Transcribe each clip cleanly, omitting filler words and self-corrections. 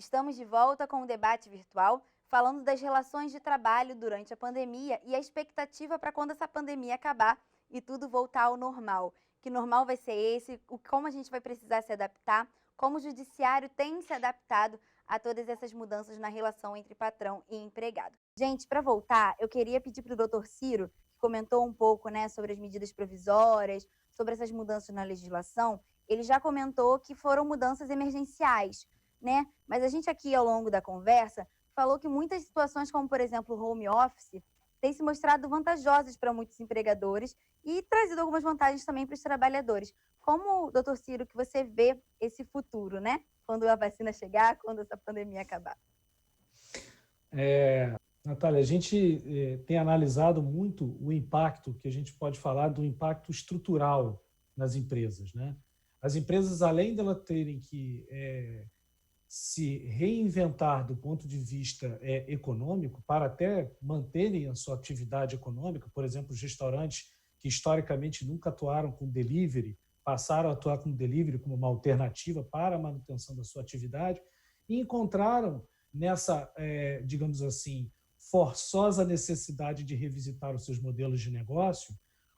Estamos de volta com o debate virtual, falando das relações de trabalho durante a pandemia e a expectativa para quando essa pandemia acabar e tudo voltar ao normal. Que normal vai ser esse, como a gente vai precisar se adaptar, como o judiciário tem se adaptado a todas essas mudanças na relação entre patrão e empregado. Gente, para voltar, eu queria pedir para o doutor Ciro, que comentou um pouco, né, sobre as medidas provisórias, sobre essas mudanças na legislação. Ele já comentou que foram mudanças emergenciais, né? Mas a gente aqui, ao longo da conversa, falou que muitas situações, como por exemplo o home office, têm se mostrado vantajosas para muitos empregadores e trazido algumas vantagens também para os trabalhadores. Como, doutor Ciro, que você vê esse futuro, né? Quando a vacina chegar, quando essa pandemia acabar? Natália, a gente tem analisado muito o impacto, que a gente pode falar do impacto estrutural nas empresas, né? As empresas, além de elas terem que se reinventar do ponto de vista econômico, para até manterem a sua atividade econômica, por exemplo, os restaurantes que historicamente nunca atuaram com delivery, passaram a atuar com delivery como uma alternativa para a manutenção da sua atividade, e encontraram nessa, digamos assim, forçosa necessidade de revisitar os seus modelos de negócio,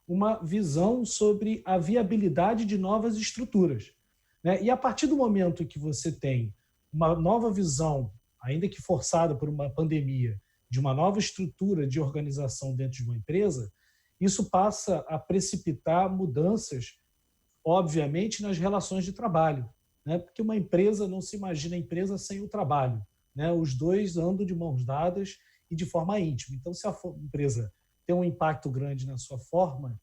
uma visão sobre a viabilidade de novas estruturas, né? E a partir do momento em que você tem uma nova visão, ainda que forçada por uma pandemia, de uma nova estrutura de organização dentro de uma empresa, isso passa a precipitar mudanças, obviamente, nas relações de trabalho, né? Porque uma empresa não se imagina empresa sem o trabalho, né? Os dois andam de mãos dadas e de forma íntima. Então, se a empresa tem um impacto grande na sua forma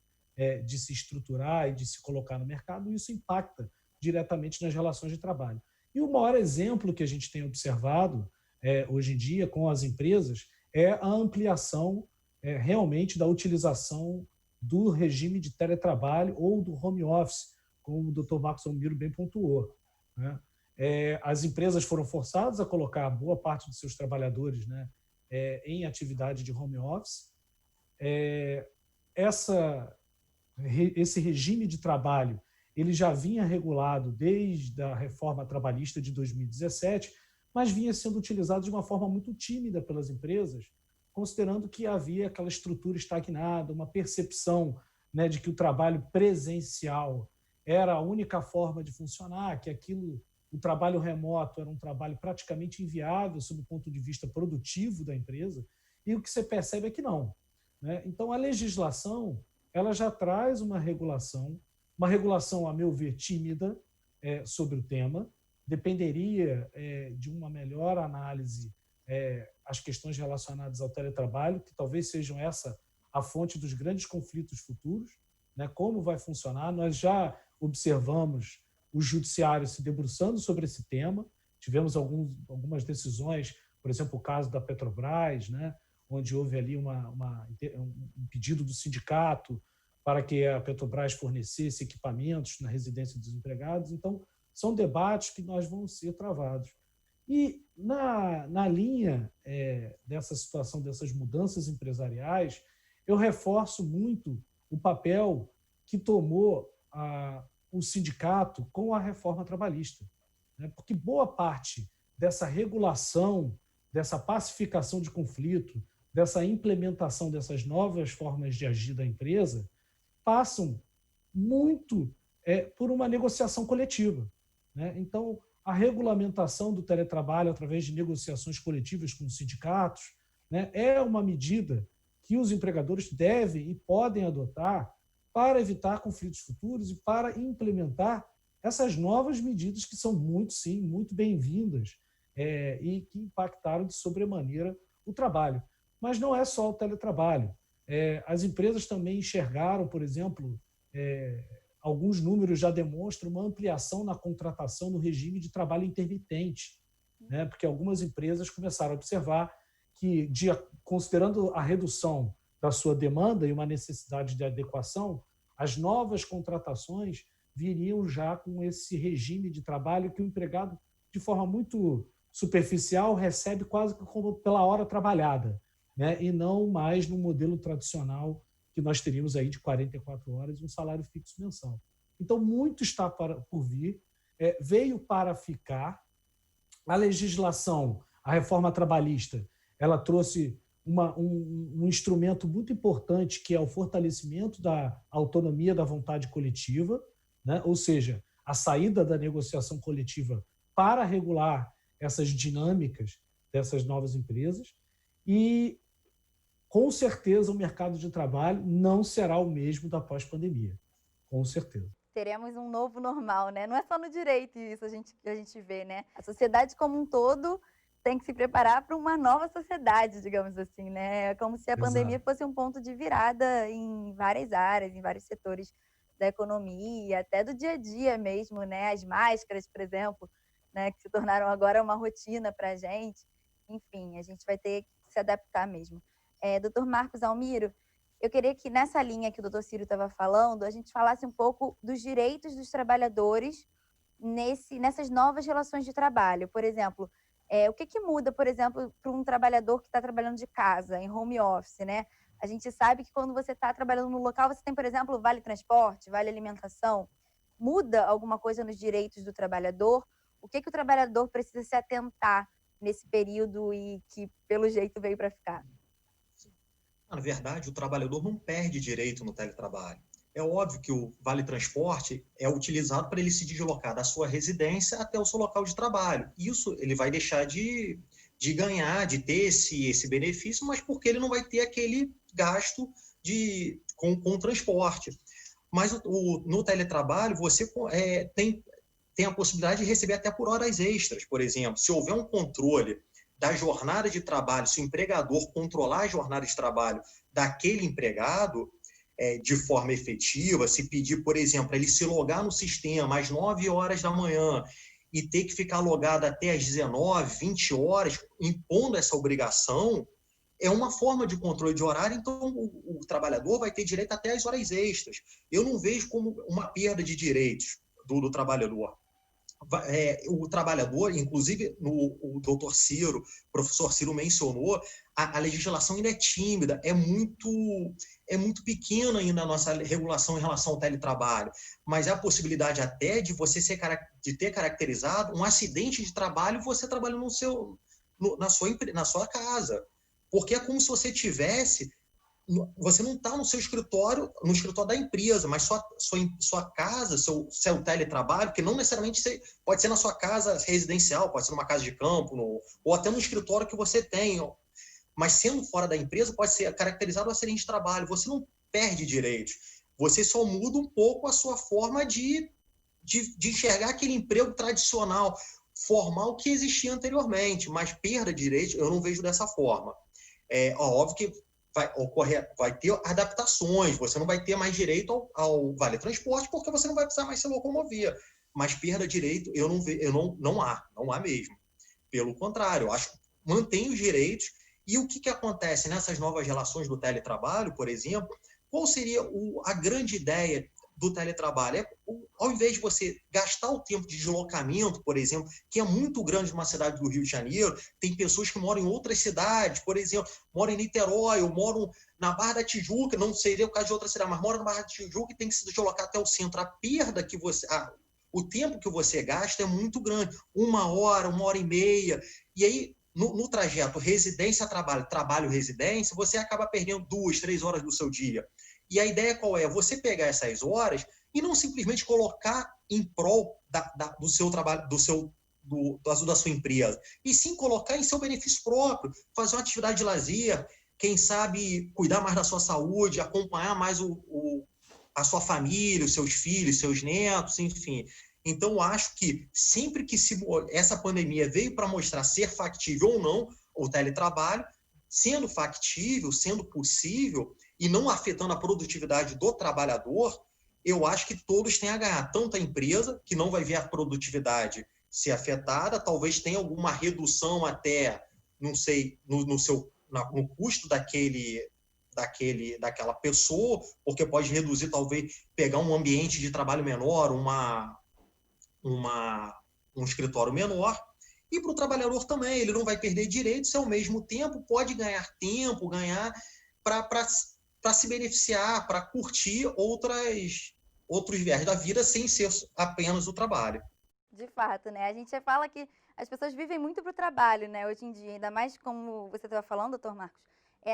de se estruturar e de se colocar no mercado, isso impacta diretamente nas relações de trabalho. E o maior exemplo que a gente tem observado hoje em dia com as empresas é a ampliação realmente da utilização do regime de teletrabalho ou do home office, como o Dr. Marcos Almiro bem pontuou, né? As empresas foram forçadas a colocar boa parte dos seus trabalhadores, né, em atividade de home office. Essa Esse regime de trabalho ele já vinha regulado desde a reforma trabalhista de 2017, mas vinha sendo utilizado de uma forma muito tímida pelas empresas, considerando que havia aquela estrutura estagnada, uma percepção, né, de que o trabalho presencial era a única forma de funcionar, que o trabalho remoto era um trabalho praticamente inviável sob o ponto de vista produtivo da empresa, e o que você percebe é que não, né? Então, a legislação ela já traz uma regulação, a meu ver, tímida sobre o tema, dependeria de uma melhor análise as questões relacionadas ao teletrabalho, que talvez sejam essa a fonte dos grandes conflitos futuros, né? Como vai funcionar? Nós já observamos o judiciário se debruçando sobre esse tema, tivemos algumas decisões, por exemplo, o caso da Petrobras, né? Onde houve ali um pedido do sindicato para que a Petrobras fornecesse equipamentos na residência dos empregados. Então, são debates que nós vamos ser travados. E na linha dessa situação, dessas mudanças empresariais, eu reforço muito o papel que tomou o sindicato com a reforma trabalhista, né? Porque boa parte dessa regulação, dessa pacificação de conflito, dessa implementação dessas novas formas de agir da empresa, passam muito por uma negociação coletiva, né? Então, a regulamentação do teletrabalho através de negociações coletivas com os sindicatos, né, é uma medida que os empregadores devem e podem adotar para evitar conflitos futuros e para implementar essas novas medidas que são muito, sim, muito bem-vindas e que impactaram de sobremaneira o trabalho. Mas não é só o teletrabalho. As empresas também enxergaram, por exemplo, alguns números já demonstram uma ampliação na contratação no regime de trabalho intermitente, né? Porque algumas empresas começaram a observar que, considerando a redução da sua demanda e uma necessidade de adequação, as novas contratações viriam já com esse regime de trabalho que o empregado, de forma muito superficial, recebe quase como pela hora trabalhada, né? E não mais no modelo tradicional que nós teríamos aí de 44 horas e um salário fixo mensal. Então, muito está por vir, veio para ficar, A legislação, a reforma trabalhista, ela trouxe um instrumento muito importante, que é o fortalecimento da autonomia da vontade coletiva, né? Ou seja, a saída da negociação coletiva para regular essas dinâmicas dessas novas empresas. E, com certeza, o mercado de trabalho não será o mesmo da pós-pandemia. Com certeza. Teremos um novo normal, né? Não é só no direito isso a gente vê, né? A sociedade como um todo tem que se preparar para uma nova sociedade, digamos assim, né? É como se a pandemia Exato. fosse um ponto de virada em várias áreas, em vários setores da economia, até do dia a dia mesmo, né? As máscaras, por exemplo, né? Que se tornaram agora uma rotina para a gente. Enfim, a gente vai ter que se adaptar mesmo. Doutor Marcos Almiro, eu queria que nessa linha que o doutor Ciro estava falando, a gente falasse um pouco dos direitos dos trabalhadores nessas novas relações de trabalho. Por exemplo, o que, que muda, por exemplo, para um trabalhador que está trabalhando de casa, em home office, né? A gente sabe que quando você está trabalhando no local, você tem, por exemplo, vale transporte, vale alimentação. Muda alguma coisa nos direitos do trabalhador? O que, que o trabalhador precisa se atentar nesse período e que, pelo jeito, veio para ficar? Na verdade, o trabalhador não perde direito no teletrabalho. É óbvio que o Vale Transporte é utilizado para ele se deslocar da sua residência até o seu local de trabalho. Isso ele vai deixar de ganhar, de ter esse benefício, mas porque ele não vai ter aquele gasto com o transporte. Mas no teletrabalho, você tem a possibilidade de receber até por horas extras, por exemplo. Se houver um controle da jornada de trabalho, se o empregador controlar a jornada de trabalho daquele empregado de forma efetiva, se pedir, por exemplo, ele se logar no sistema às 9 horas da manhã e ter que ficar logado até às 19, 20 horas, impondo essa obrigação, é uma forma de controle de horário, então o trabalhador vai ter direito até às horas extras. Eu não vejo como uma perda de direitos do trabalhador. O trabalhador, inclusive o doutor Ciro, o professor Ciro mencionou, a legislação ainda é tímida, é muito pequena ainda a nossa regulação em relação ao teletrabalho, mas há a possibilidade até de você de ter caracterizado um acidente de trabalho você trabalhando na sua casa, porque é como se você tivesse você não está no seu escritório, no escritório da empresa, mas sua casa, seu teletrabalho, que não necessariamente pode ser na sua casa residencial, pode ser numa casa de campo, ou até no escritório que você tem, mas sendo fora da empresa, pode ser caracterizado um acidente de trabalho. Você não perde direitos, você só muda um pouco a sua forma de enxergar aquele emprego tradicional, formal que existia anteriormente, mas perda de direitos eu não vejo dessa forma. Óbvio que vai ter adaptações, você não vai ter mais direito ao Vale Transporte porque você não vai precisar mais se locomover, mas perda de direito não há mesmo. Pelo contrário, eu acho que mantém os direitos. E o que acontece nessas novas relações do teletrabalho, por exemplo, qual seria a grande ideia do teletrabalho? Ao invés de você gastar o tempo de deslocamento, por exemplo, que é muito grande numa cidade do Rio de Janeiro, tem pessoas que moram em outras cidades, por exemplo, moram em Niterói, ou moram na Barra da Tijuca, não seria o caso de outra cidade, mas moram na Barra da Tijuca e tem que se deslocar até o centro. A perda que o tempo que você gasta é muito grande, 1 hora e meia, e aí no trajeto residência-trabalho, trabalho-residência, você acaba perdendo 2, 3 horas do seu dia. E a ideia qual é? Você pegar essas horas e não simplesmente colocar em prol do seu trabalho, da sua empresa, e sim colocar em seu benefício próprio, fazer uma atividade de lazer, quem sabe cuidar mais da sua saúde, acompanhar mais a sua família, os seus filhos, seus netos, enfim. Então, acho que sempre que essa pandemia veio para mostrar ser factível ou não o teletrabalho, sendo factível, sendo possível, e não afetando a produtividade do trabalhador, eu acho que todos têm a ganhar. Tanto a empresa, que não vai ver a produtividade ser afetada, talvez tenha alguma redução até, não sei, no custo daquela pessoa, porque pode reduzir, talvez, pegar um ambiente de trabalho menor, um escritório menor. E para o trabalhador também, ele não vai perder direitos, e ao mesmo tempo pode ganhar tempo, ganhar para se beneficiar, para curtir outros viés da vida sem ser apenas o trabalho. De fato, né? A gente fala que as pessoas vivem muito para o trabalho, né, hoje em dia, ainda mais como você estava falando, doutor Marcos.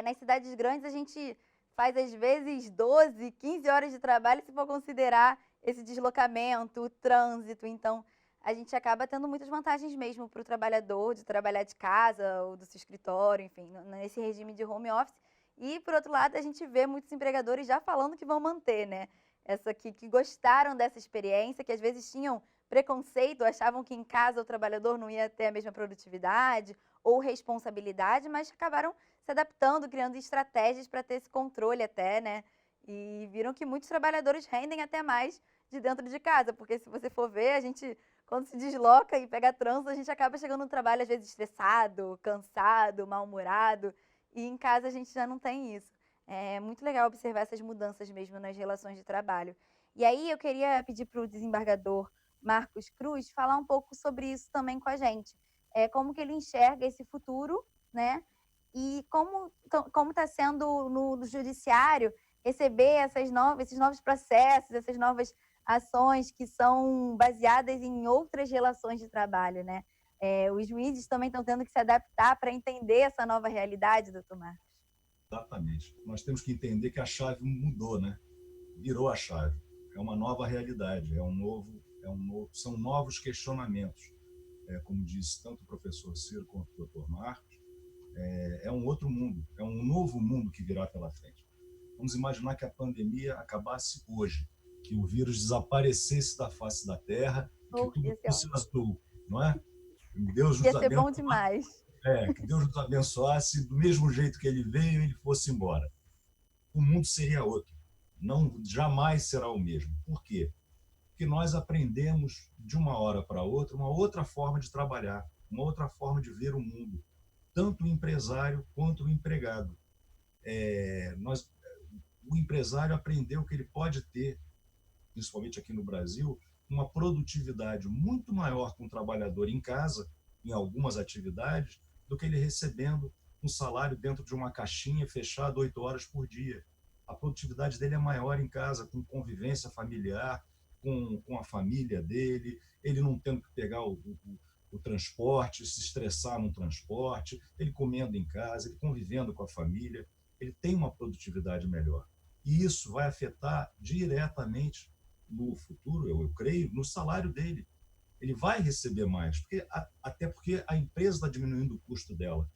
Nas cidades grandes a gente faz às vezes 12, 15 horas de trabalho se for considerar esse deslocamento, o trânsito. Então, a gente acaba tendo muitas vantagens mesmo para o trabalhador de trabalhar de casa ou do seu escritório, enfim, nesse regime de home office. E, por outro lado, a gente vê muitos empregadores já falando que vão manter, né? Essa que gostaram dessa experiência, que às vezes tinham preconceito, achavam que em casa o trabalhador não ia ter a mesma produtividade ou responsabilidade, mas acabaram se adaptando, criando estratégias para ter esse controle até, né? E viram que muitos trabalhadores rendem até mais de dentro de casa, porque se você for ver, a gente, quando se desloca e pega trânsito, a gente acaba chegando no trabalho às vezes estressado, cansado, mal-humorado, e em casa a gente já não tem isso. É muito legal observar essas mudanças mesmo nas relações de trabalho. E aí eu queria pedir para o desembargador Marcos Cruz falar um pouco sobre isso também com a gente. Como que ele enxerga esse futuro, né? E como está sendo no judiciário receber esses novos processos, essas novas ações que são baseadas em outras relações de trabalho, né? Os juízes também estão tendo que se adaptar para entender essa nova realidade, doutor Marcos. Exatamente. Nós temos que entender que a chave mudou, né? Virou a chave. É uma nova realidade, são novos questionamentos. Como disse tanto o professor Ciro quanto o doutor Marcos, é um outro mundo, é um novo mundo que virá pela frente. Vamos imaginar que a pandemia acabasse hoje, que o vírus desaparecesse da face da Terra, que tudo fosse azul, não é? Deus nos ia ser bom demais. Que Deus nos abençoasse, do mesmo jeito que ele veio, ele fosse embora. O mundo seria outro. Jamais será o mesmo. Por quê? Porque nós aprendemos, de uma hora para outra, uma outra forma de trabalhar, uma outra forma de ver o mundo, tanto o empresário quanto o empregado. O empresário aprendeu que ele pode ter, principalmente aqui no Brasil, uma produtividade muito maior com o trabalhador em casa, em algumas atividades, do que ele recebendo um salário dentro de uma caixinha fechada 8 horas por dia. A produtividade dele é maior em casa, com convivência familiar, com a família dele, ele não tendo que pegar o transporte, se estressar no transporte, ele comendo em casa, ele convivendo com a família, ele tem uma produtividade melhor. E isso vai afetar diretamente no futuro, eu creio, no salário dele. Ele vai receber mais, até porque a empresa está diminuindo o custo dela.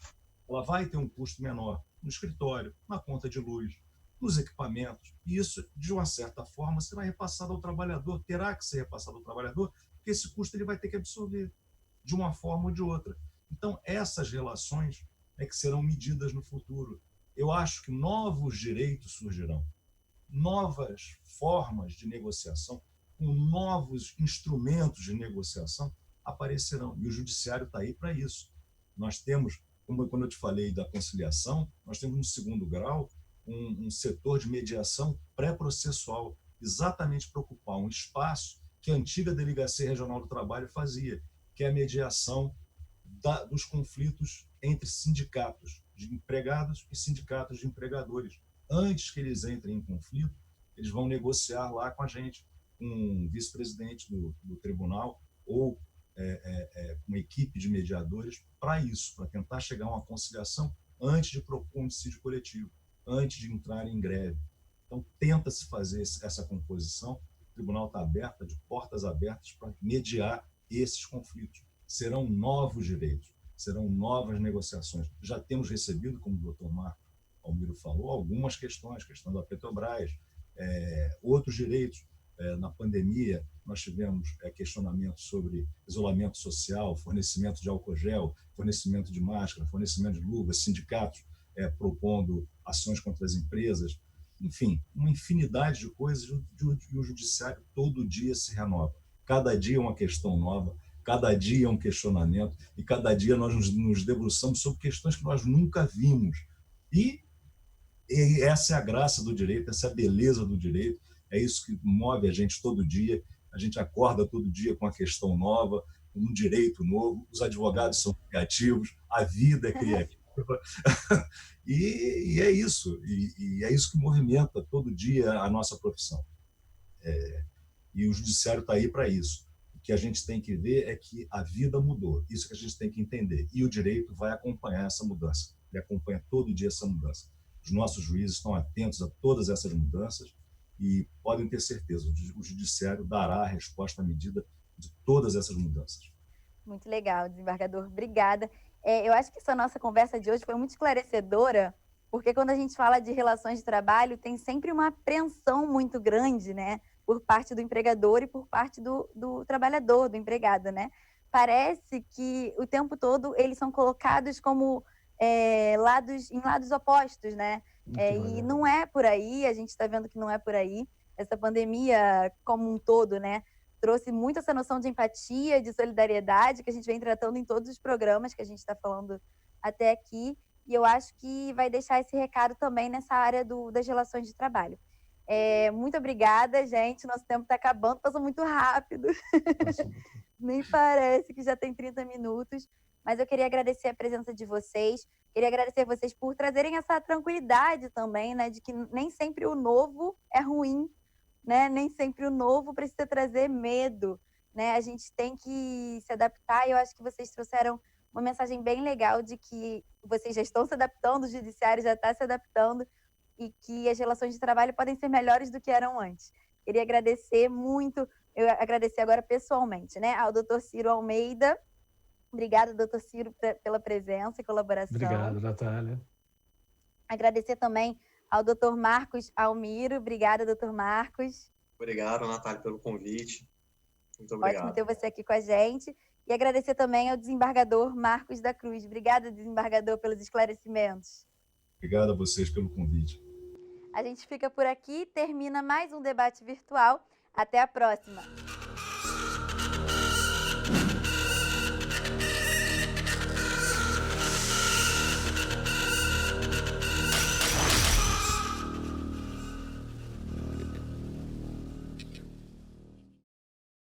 Ela vai ter um custo menor no escritório, na conta de luz, nos equipamentos. E isso, de uma certa forma, será repassado ao trabalhador, terá que ser repassado ao trabalhador, porque esse custo ele vai ter que absorver, de uma forma ou de outra. Então, essas relações é que serão medidas no futuro. Eu acho que novos direitos surgirão, novas formas de negociação, com novos instrumentos de negociação aparecerão. E o judiciário está aí para isso. Nós temos, quando eu te falei da conciliação, nós temos no segundo grau um setor de mediação pré-processual, exatamente para ocupar um espaço que a antiga Delegacia Regional do Trabalho fazia, que é a mediação dos conflitos entre sindicatos de empregados e sindicatos de empregadores. Antes que eles entrem em conflito, eles vão negociar lá com a gente, com um vice-presidente do tribunal ou uma equipe de mediadores para isso, para tentar chegar a uma conciliação antes de propor um dissídio coletivo, antes de entrar em greve. Então, tenta-se fazer essa composição, o tribunal está aberto, de portas abertas para mediar esses conflitos. Serão novos direitos, serão novas negociações. Já temos recebido, como o doutor Marco Almiro falou, algumas questões, questão da Petrobras, outros direitos. Na pandemia, nós tivemos questionamentos sobre isolamento social, fornecimento de álcool gel, fornecimento de máscara, fornecimento de luvas, sindicatos propondo ações contra as empresas, enfim, uma infinidade de coisas, e o judiciário todo dia se renova. Cada dia é uma questão nova, cada dia é um questionamento, e cada dia nós nos debruçamos sobre questões que nós nunca vimos. E essa é a graça do direito, essa é a beleza do direito, é isso que move a gente todo dia. A gente acorda todo dia com uma questão nova, com um direito novo, os advogados são criativos, a vida é criativa. E é isso, e é isso que movimenta todo dia a nossa profissão. E o judiciário está aí para isso. que a gente tem que ver é que a vida mudou. Isso que a gente tem que entender. E o direito vai acompanhar essa mudança. Ele acompanha todo dia essa mudança. Os nossos juízes estão atentos a todas essas mudanças e podem ter certeza, o judiciário dará a resposta à medida de todas essas mudanças. Muito legal, desembargador. Obrigada. Eu acho que essa nossa conversa de hoje foi muito esclarecedora, porque quando a gente fala de relações de trabalho, tem sempre uma apreensão muito grande, né? Por parte do empregador e por parte do trabalhador, do empregado, né? Parece que o tempo todo eles são colocados como em lados opostos, né? E não é por aí, a gente está vendo que não é por aí. Essa pandemia como um todo, né? Trouxe muito essa noção de empatia, de solidariedade, que a gente vem tratando em todos os programas que a gente está falando até aqui. E eu acho que vai deixar esse recado também nessa área das relações de trabalho. Muito obrigada, gente. Nosso tempo está acabando, passou muito rápido. Nem parece que já tem 30 minutos. Mas eu queria agradecer a presença de vocês. Queria agradecer vocês por trazerem essa tranquilidade também, né? De que nem sempre o novo é ruim, né? Nem sempre o novo precisa trazer medo, né? A gente tem que se adaptar e eu acho que vocês trouxeram uma mensagem bem legal de que vocês já estão se adaptando, o judiciário já está se adaptando e que as relações de trabalho podem ser melhores do que eram antes. Queria agradecer muito, eu agradecer agora pessoalmente, né, ao Dr. Ciro Almeida. Obrigada, Dr. Ciro, pela presença e colaboração. Obrigado, Natália. Agradecer também ao Dr. Marcos Almiro. Obrigada, Dr. Marcos. Obrigado, Natália, pelo convite. Muito obrigado. Ótimo ter você aqui com a gente. E agradecer também ao desembargador Marcos da Cruz. Obrigada, desembargador, pelos esclarecimentos. Obrigado a vocês pelo convite. A gente fica por aqui, termina mais um debate virtual. Até a próxima.